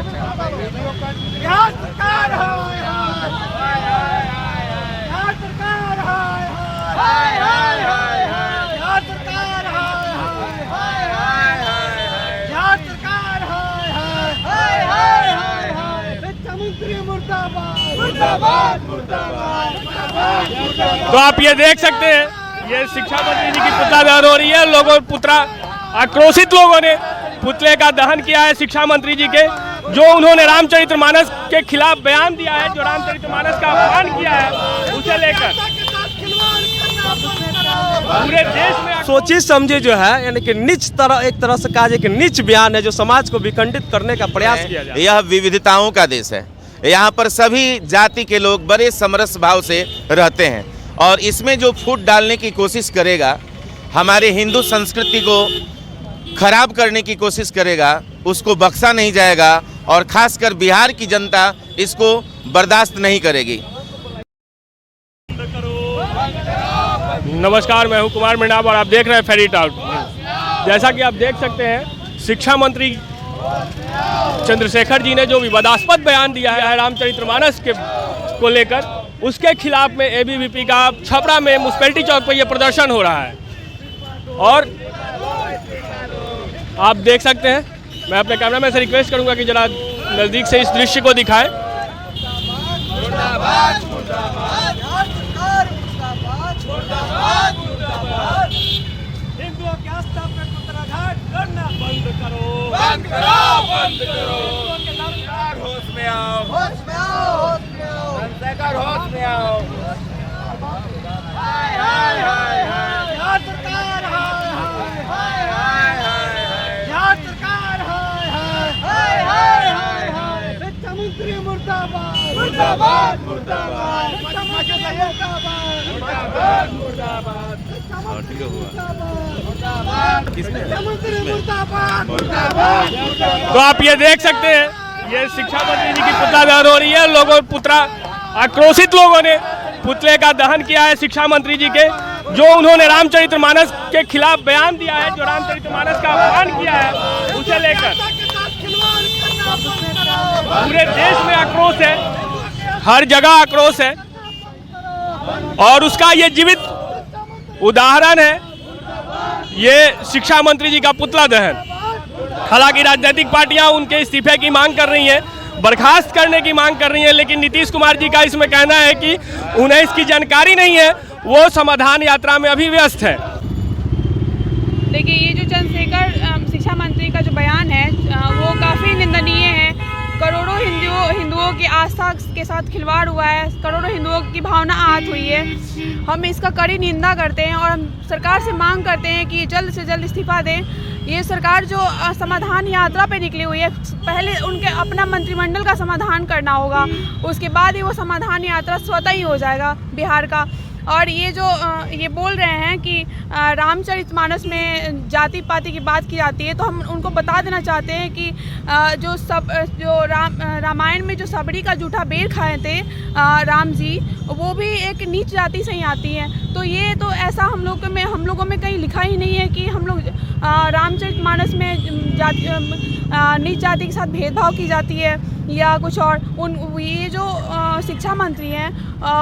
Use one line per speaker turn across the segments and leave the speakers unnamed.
तो आप ये देख सकते हैं, ये शिक्षा मंत्री जी की पुतला दहन हो रही है। लोगों आक्रोशित लोगों ने पुतले का दहन किया है शिक्षा मंत्री जी के, जो उन्होंने रामचरितमानस के खिलाफ बयान दिया है, जो रामचरितमानस का अपमान किया है, उसे लेकर पूरे देश में
सोची समझे जो है, यानी कि एक तरह से कहा जाए कि नीच बयान है, जो समाज को विखंडित करने का प्रयास किया जाए।
यह विविधताओं का देश है, यहाँ पर सभी जाति के लोग बड़े समरस भाव से रहते हैं, और इसमें जो फूट डालने की कोशिश करेगा, हमारे हिंदू संस्कृति को खराब करने की कोशिश करेगा, उसको बख्शा नहीं जाएगा, और खासकर बिहार की जनता इसको बर्दाश्त नहीं करेगी।
नमस्कार, मैं हूं कुमार मृणाल और आप देख रहे हैं फेरी टॉक। जैसा कि आप देख सकते हैं, शिक्षा मंत्री चंद्रशेखर जी ने जो विवादास्पद बयान दिया है रामचरितमानस को लेकर, उसके खिलाफ में एबीवीपी का छपरा में म्युनिसिपैलिटी चौक पर यह प्रदर्शन हो रहा है। और आप देख सकते हैं, मैं अपने कैमरामैन से रिक्वेस्ट करूंगा कि जरा नज़दीक से इस दृश्य को दिखाएं।
हिंदुओं की आस्था पे कुतराघात करना बंद करो,
बंद करो, बंद करो।
होश में आओ, होश में आओ, होश में आओ, चंद्रशेखर होश में आओ। हाय हाय हाय हाय, यहाँ सरकार हाय हाय हाय हाय हाय, यहाँ सरकार हाय हाय हाय हाय हाय। शिक्षा मंत्री मुर्दाबाद, मुर्दाबाद, मुर्दाबाद, मुर्दाबाद, मुर्दाबाद।
तो आप ये देख सकते हैं, ये शिक्षा मंत्री जी की पुतला दहन हो रही है। लोगों आक्रोशित लोगों ने पुतले का दहन किया है शिक्षा मंत्री जी के, जो उन्होंने रामचरितमानस के खिलाफ बयान दिया है, जो रामचरितमानस का अपमान किया है, उसे लेकर पूरे देश में आक्रोश है, हर जगह आक्रोश है। और उसका ये जीवित उदाहरण है ये शिक्षा मंत्री जी का पुतला दहन। हालांकि राजनीतिक पार्टियां उनके इस्तीफे की मांग कर रही हैं, बर्खास्त करने की मांग कर रही हैं, लेकिन नीतीश कुमार जी का इसमें कहना है कि उन्हें इसकी जानकारी नहीं है, वो समाधान यात्रा में अभी व्यस्त है।
देखिए, ये जो चंद्रशेखर शिक्षा मंत्री का जो बयान है वो काफ़ी निंदनीय है। करोड़ों हिंदुओं की आस्था के साथ खिलवाड़ हुआ है, करोड़ों हिंदुओं की भावना आहत हुई है। हम इसका कड़ी निंदा करते हैं और हम सरकार से मांग करते हैं कि जल्द से जल्द इस्तीफा दें। ये सरकार जो समाधान यात्रा पे निकली हुई है, पहले उनके अपना मंत्रिमंडल का समाधान करना होगा, उसके बाद ही वो समाधान यात्रा स्वतः ही हो जाएगा बिहार का। और ये जो ये बोल रहे हैं कि रामचरितमानस में जाति पाति की बात की जाती है, तो हम उनको बता देना चाहते हैं कि जो रामायण में जो सबरी का जूठा बेर खाए थे राम जी, वो भी एक नीच जाति से ही आती हैं। तो ये तो ऐसा हम लोगों में कहीं लिखा ही नहीं है कि हम लोग रामचरितमानस में नीच जाति के साथ भेदभाव की जाती है या कुछ और। ये जो शिक्षा मंत्री हैं,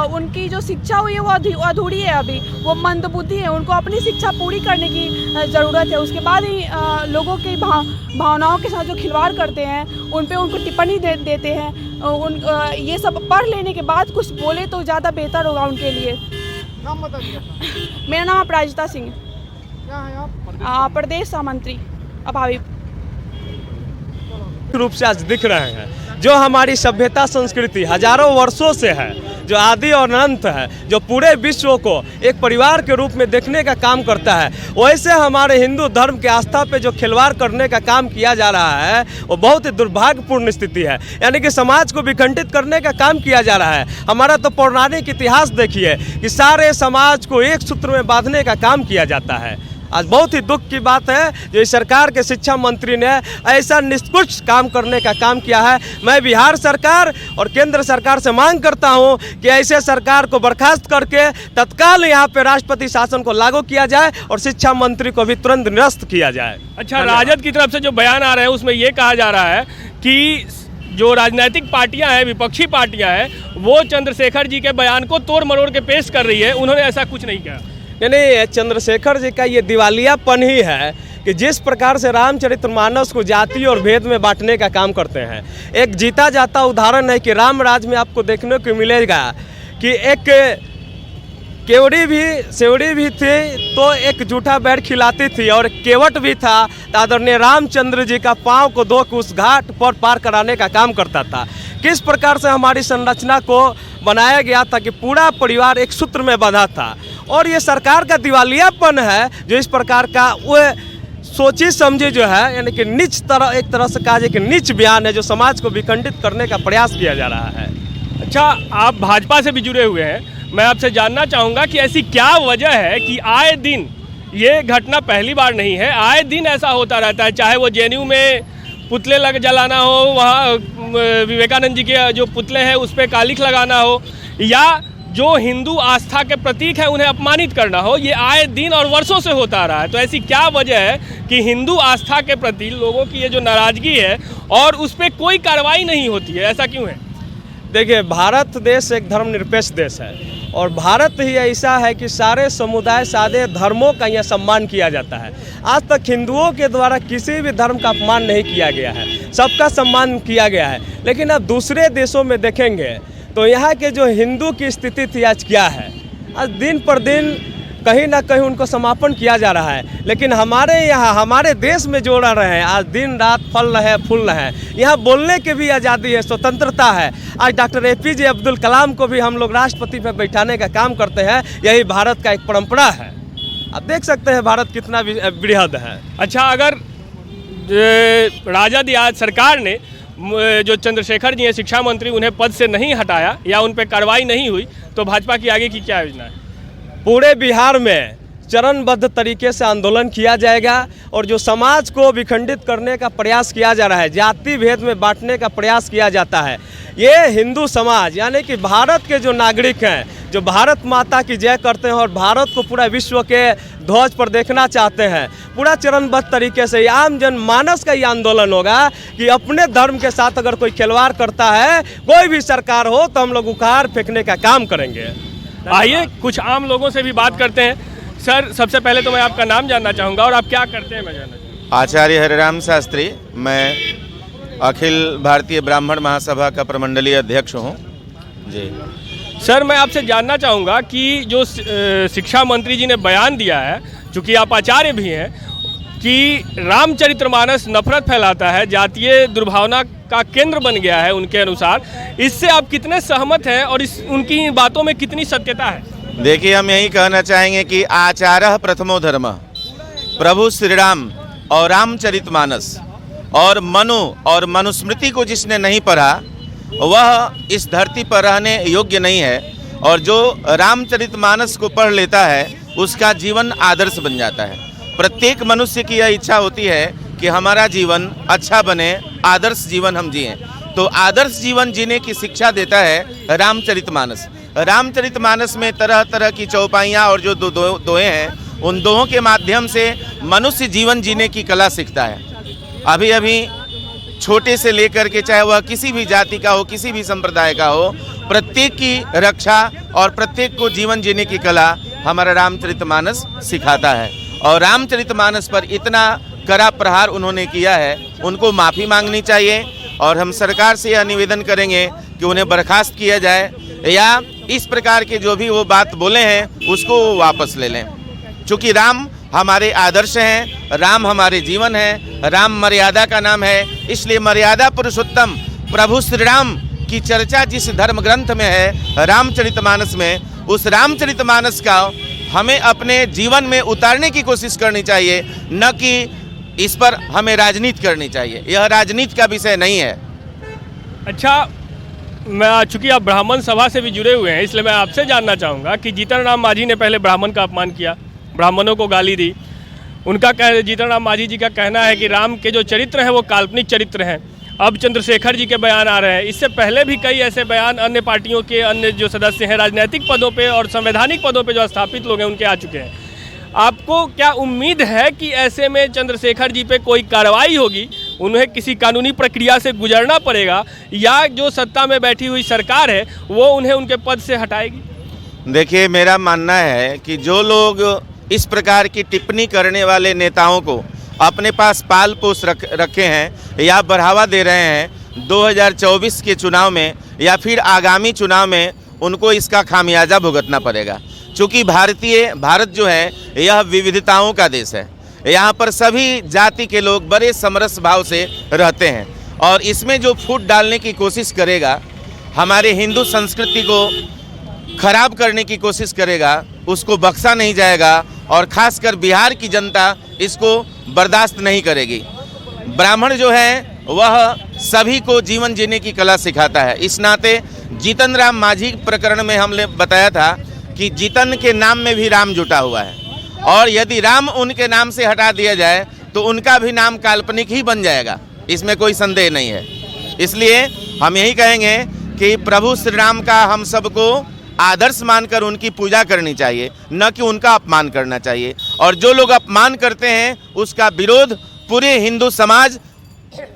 उनकी जो शिक्षा हुई है वो अधूरी है, अभी वो मंदबुद्धि है, उनको अपनी शिक्षा पूरी करने की ज़रूरत है। उसके बाद ही लोगों की भावनाओं के साथ जो खिलवाड़ करते हैं उन पे उनको टिप्पणी देते हैं। ये सब पढ़ लेने के बाद कुछ बोले तो ज़्यादा बेहतर होगा उनके लिए।
नाम बताइए।
मेरा नाम अपराजिता सिंह,
क्या है आप?
प्रदेश मंत्री अभावी
रूप से आज दिख रहे हैं, जो हमारी सभ्यता संस्कृति हजारों वर्षों से है, जो आदि और अनंत है, जो पूरे विश्व को एक परिवार के रूप में देखने का काम करता है, वैसे हमारे हिंदू धर्म के आस्था पे जो खिलवाड़ करने का काम किया जा रहा है, वो बहुत ही दुर्भाग्यपूर्ण स्थिति है। यानी कि समाज को विखंडित करने का काम किया जा रहा है। हमारा तो पौराणिक इतिहास देखिए कि सारे समाज को एक सूत्र में बांधने का काम किया जाता है। आज बहुत ही दुख की बात है जो इस सरकार के शिक्षा मंत्री ने ऐसा निष्कुच काम करने का काम किया है। मैं बिहार सरकार और केंद्र सरकार से मांग करता हूं कि ऐसे सरकार को बर्खास्त करके तत्काल यहां पे राष्ट्रपति शासन को लागू किया जाए और शिक्षा मंत्री को भी तुरंत निरस्त किया जाए।
अच्छा, राजद की तरफ से जो बयान आ रहे हैं उसमें ये कहा जा रहा है कि जो राजनीतिक पार्टियां हैं, विपक्षी पार्टियां हैं, वो चंद्रशेखर जी के बयान को तोड़ मरोड़ के पेश कर रही है। उन्होंने ऐसा कुछ नहीं किया।
नहीं, चंद्रशेखर जी का ये दिवालियापन ही है कि जिस प्रकार से रामचरितमानस को जाति और भेद में बांटने का काम करते हैं। एक जीता जाता उदाहरण है कि राम राज में आपको देखने को मिलेगा कि एक सेवड़ी भी थी तो एक जूठा बैर खिलाती थी, और केवट भी था तो आदरणीय रामचंद्र जी का पाँव को धो के उस घाट पर पार कराने का काम करता था। किस प्रकार से हमारी संरचना को बनाया गया था कि पूरा परिवार एक सूत्र में बंधा था। और ये सरकार का दिवालियापन है जो इस प्रकार का वो सोची समझी जो है, यानी कि नीच तरह, एक तरह से कहा जाए कि नीच बयान है जो समाज को विखंडित करने का प्रयास किया जा रहा है।
अच्छा, आप भाजपा से भी जुड़े हुए हैं, मैं आपसे जानना चाहूँगा कि ऐसी क्या वजह है कि आए दिन, ये घटना पहली बार नहीं है, आए दिन ऐसा होता रहता है, चाहे वो जेएनयू में पुतले लग जलाना हो, वहाँ विवेकानंद जी के जो पुतले हैं उस पर कालिख लगाना हो, या जो हिंदू आस्था के प्रतीक है उन्हें अपमानित करना हो, ये आए दिन और वर्षों से होता आ रहा है। तो ऐसी क्या वजह है कि हिंदू आस्था के प्रति लोगों की ये जो नाराज़गी है और उस पर कोई कार्रवाई नहीं होती है, ऐसा क्यों है?
देखिए, भारत देश एक धर्मनिरपेक्ष देश है और भारत ही ऐसा है कि सारे समुदाय, सारे धर्मों का यहाँ सम्मान किया जाता है। आज तक हिंदुओं के द्वारा किसी भी धर्म का अपमान नहीं किया गया है, सबका सम्मान किया गया है। लेकिन अब दूसरे देशों में देखेंगे तो यहाँ के जो हिंदू की स्थिति थी आज क्या है, आज दिन पर दिन कहीं ना कहीं उनको समापन किया जा रहा है। लेकिन हमारे यहाँ, हमारे देश में जो रह रहे हैं, आज दिन रात फल रहे फूल रहे हैं। यहाँ बोलने की भी आज़ादी है, स्वतंत्रता है। आज डॉक्टर APJ अब्दुल कलाम को भी हम लोग राष्ट्रपति पर बैठाने का काम करते हैं, यही भारत का एक परंपरा है। आप देख सकते हैं भारत कितना बृहद है।
अच्छा, अगर राजद या सरकार ने जो चंद्रशेखर जी हैं शिक्षा मंत्री, उन्हें पद से नहीं हटाया या उन पर कार्रवाई नहीं हुई, तो भाजपा की आगे की क्या योजना है?
पूरे बिहार में चरणबद्ध तरीके से आंदोलन किया जाएगा और जो समाज को विखंडित करने का प्रयास किया जा रहा है, जाति भेद में बांटने का प्रयास किया जाता है, ये हिंदू समाज यानी कि भारत के जो नागरिक हैं, जो भारत माता की जय करते हैं और भारत को पूरा विश्व के ध्वज पर देखना चाहते हैं, पूरा चरणबद्ध तरीके से आम जनमानस का ये आंदोलन होगा कि अपने धर्म के साथ अगर कोई खिलवाड़ करता है, कोई भी सरकार हो, तो हम लोग उखाड़ फेंकने का काम करेंगे।
आइए कुछ आम लोगों से भी बात करते हैं। सर, सबसे पहले तो मैं आपका नाम जानना चाहूँगा और आप क्या करते हैं, मैं जानना चाहूँगा।
आचार्य हरिराम शास्त्री, मैं अखिल भारतीय ब्राह्मण महासभा का प्रमंडलीय अध्यक्ष हूँ जी।
सर, मैं आपसे जानना चाहूँगा कि जो शिक्षा मंत्री जी ने बयान दिया है, चूँकि आप आचार्य भी हैं, कि रामचरितमानस नफरत फैलाता है, जातीय दुर्भावना का केंद्र बन गया है उनके अनुसार, इससे आप कितने सहमत हैं और उनकी बातों में कितनी सत्यता है?
देखिए, हम यही कहना चाहेंगे कि आचार्य प्रथमो धर्म, प्रभु श्री राम और रामचरितमानस और मनुस्मृति को जिसने नहीं पढ़ा वह इस धरती पर रहने योग्य नहीं है, और जो रामचरितमानस को पढ़ लेता है उसका जीवन आदर्श बन जाता है। प्रत्येक मनुष्य की यह इच्छा होती है कि हमारा जीवन अच्छा बने, आदर्श जीवन हम जिएं। तो आदर्श जीवन जीने की शिक्षा देता है रामचरितमानस। रामचरितमानस में तरह तरह की चौपाइयाँ और जो दोहे हैं, उन दोहों के माध्यम से मनुष्य जीवन जीने की कला सीखता है। अभी अभी छोटे से लेकर के, चाहे वह किसी भी जाति का हो, किसी भी संप्रदाय का हो, प्रत्येक की रक्षा और प्रत्येक को जीवन जीने की कला हमारा रामचरितमानस सिखाता है। और रामचरितमानस पर इतना कड़ा प्रहार उन्होंने किया है, उनको माफ़ी मांगनी चाहिए। और हम सरकार से यह निवेदन करेंगे कि उन्हें बर्खास्त किया जाए, या इस प्रकार के जो भी वो बात बोले हैं उसको वो वापस ले लें। चूँकि राम हमारे आदर्श हैं, राम हमारे जीवन है, राम मर्यादा का नाम है, इसलिए मर्यादा पुरुषोत्तम प्रभु श्री राम की चर्चा जिस धर्म ग्रंथ में है, रामचरितमानस में, उस रामचरितमानस का हमें अपने जीवन में उतारने की कोशिश करनी चाहिए, न कि इस पर हमें राजनीति करनी चाहिए। यह राजनीति का विषय नहीं है।
अच्छा, मैं चूँकि आप ब्राह्मण सभा से भी जुड़े हुए हैं, इसलिए मैं आपसे जानना चाहूँगा कि जीतन राम मांझी ने पहले ब्राह्मण का अपमान किया, ब्राह्मणों को गाली दी। जीतन राम मांझी जी का कहना है कि राम के जो चरित्र हैं वो काल्पनिक चरित्र हैं। अब चंद्रशेखर जी के बयान आ रहे हैं। इससे पहले भी कई ऐसे बयान अन्य पार्टियों के अन्य जो सदस्य हैं, राजनीतिक पदों पे और संवैधानिक पदों पे जो स्थापित लोग हैं, उनके आ चुके हैं। आपको क्या उम्मीद है कि ऐसे में चंद्रशेखर जी पे कोई कार्रवाई होगी, उन्हें किसी कानूनी प्रक्रिया से गुजरना पड़ेगा, या जो सत्ता में बैठी हुई सरकार है वो उन्हें उनके पद से हटाएगी?
देखिए, मेरा मानना है कि जो लोग इस प्रकार की टिप्पणी करने वाले नेताओं को अपने पास पाल पोस रखे हैं या बढ़ावा दे रहे हैं 2024 के चुनाव में या फिर आगामी चुनाव में, उनको इसका खामियाजा भुगतना पड़ेगा। चूँकि भारत जो है यह विविधताओं का देश है। यहाँ पर सभी जाति के लोग बड़े समरस भाव से रहते हैं, और इसमें जो फूट डालने की कोशिश करेगा, हमारे हिंदू संस्कृति को खराब करने की कोशिश करेगा, उसको बख्शा नहीं जाएगा। और खासकर बिहार की जनता इसको बर्दाश्त नहीं करेगी। ब्राह्मण जो है वह सभी को जीवन जीने की कला सिखाता है। इस नाते जीतन राम मांझी प्रकरण में हमने बताया था कि जीतन के नाम में भी राम जुटा हुआ है, और यदि राम उनके नाम से हटा दिया जाए तो उनका भी नाम काल्पनिक ही बन जाएगा, इसमें कोई संदेह नहीं है। इसलिए हम यही कहेंगे कि प्रभु श्री राम का हम सबको आदर्श मानकर उनकी पूजा करनी चाहिए, न कि उनका अपमान करना चाहिए। और जो लोग अपमान करते हैं उसका विरोध पूरे हिंदू समाज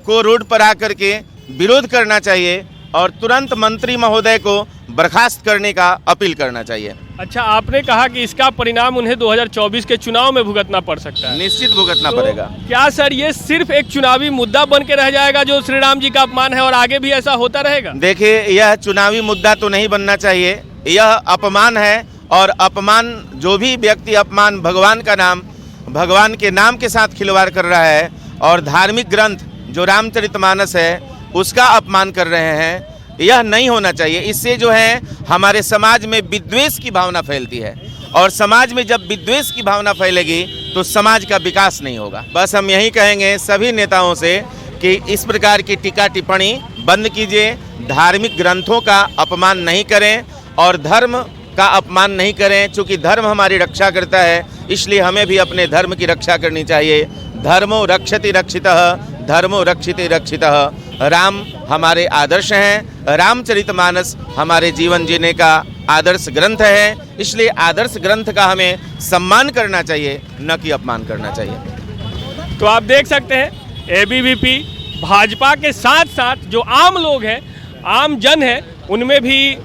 को रोड पर आकर के विरोध करना चाहिए, और तुरंत मंत्री महोदय को बर्खास्त करने का अपील करना चाहिए।
अच्छा, आपने कहा कि इसका परिणाम उन्हें 2024 के चुनाव में भुगतना पड़ सकता है।
निश्चित भुगतना पड़ेगा।
क्या सर ये सिर्फ एक चुनावी मुद्दा बन के रह जाएगा जो श्री राम जी का अपमान है, और आगे भी ऐसा होता रहेगा?
देखिए, यह चुनावी मुद्दा तो नहीं बनना चाहिए, यह अपमान है। और अपमान, जो भी व्यक्ति अपमान भगवान के नाम के साथ खिलवाड़ कर रहा है, और धार्मिक ग्रंथ जो रामचरितमानस है उसका अपमान कर रहे हैं, यह नहीं होना चाहिए। इससे जो है हमारे समाज में विद्वेष की भावना फैलती है, और समाज में जब विद्वेष की भावना फैलेगी तो समाज का विकास नहीं होगा। बस हम यही कहेंगे सभी नेताओं से कि इस प्रकार की टीका टिप्पणी बंद कीजिए, धार्मिक ग्रंथों का अपमान नहीं करें और धर्म का अपमान नहीं करें। चूँकि धर्म हमारी रक्षा करता है, इसलिए हमें भी अपने धर्म की रक्षा करनी चाहिए। धर्मो रक्षति रक्षितः, धर्मो रक्षिति रक्षितः। राम हमारे आदर्श हैं, रामचरितमानस हमारे जीवन जीने का आदर्श ग्रंथ है, इसलिए आदर्श ग्रंथ का हमें सम्मान करना चाहिए, न कि अपमान करना चाहिए।
तो आप देख सकते हैं एबीवीपी भाजपा के साथ साथ जो आम लोग हैं, आम जन है, उनमें भी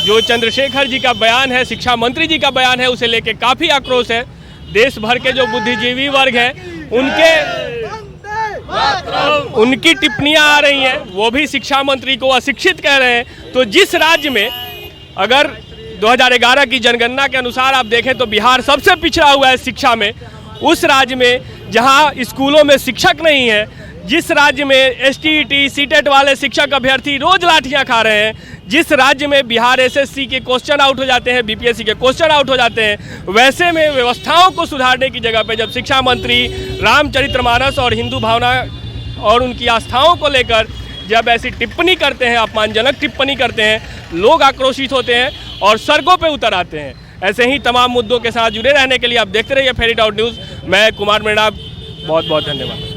जो चंद्रशेखर जी का बयान है, शिक्षा मंत्री जी का बयान है, उसे लेके काफ़ी आक्रोश है। देश भर के जो बुद्धिजीवी वर्ग हैं उनकी टिप्पणियां आ रही हैं, वो भी शिक्षा मंत्री को अशिक्षित कह रहे हैं। तो जिस राज्य में अगर 2011 की जनगणना के अनुसार आप देखें तो बिहार सबसे पिछड़ा हुआ है शिक्षा में, उस राज्य में जहां स्कूलों में शिक्षक नहीं है, जिस राज्य में एसटीईटी सीटेट वाले शिक्षक अभ्यर्थी रोज लाठियां खा रहे हैं, जिस राज्य में बिहार एसएससी के क्वेश्चन आउट हो जाते हैं, बीपीएससी के क्वेश्चन आउट हो जाते हैं, वैसे में व्यवस्थाओं को सुधारने की जगह पे जब शिक्षा मंत्री रामचरितमानस और हिंदू भावना और उनकी आस्थाओं को लेकर जब ऐसी टिप्पणी करते हैं, अपमानजनक टिप्पणी करते हैं, लोग आक्रोशित होते हैं और सड़कों पर उतर आते हैं। ऐसे ही तमाम मुद्दों के साथ जुड़े रहने के लिए आप देखते रहिए फेरी टाउन न्यूज़। मैं कुमार मृणाल, बहुत बहुत धन्यवाद।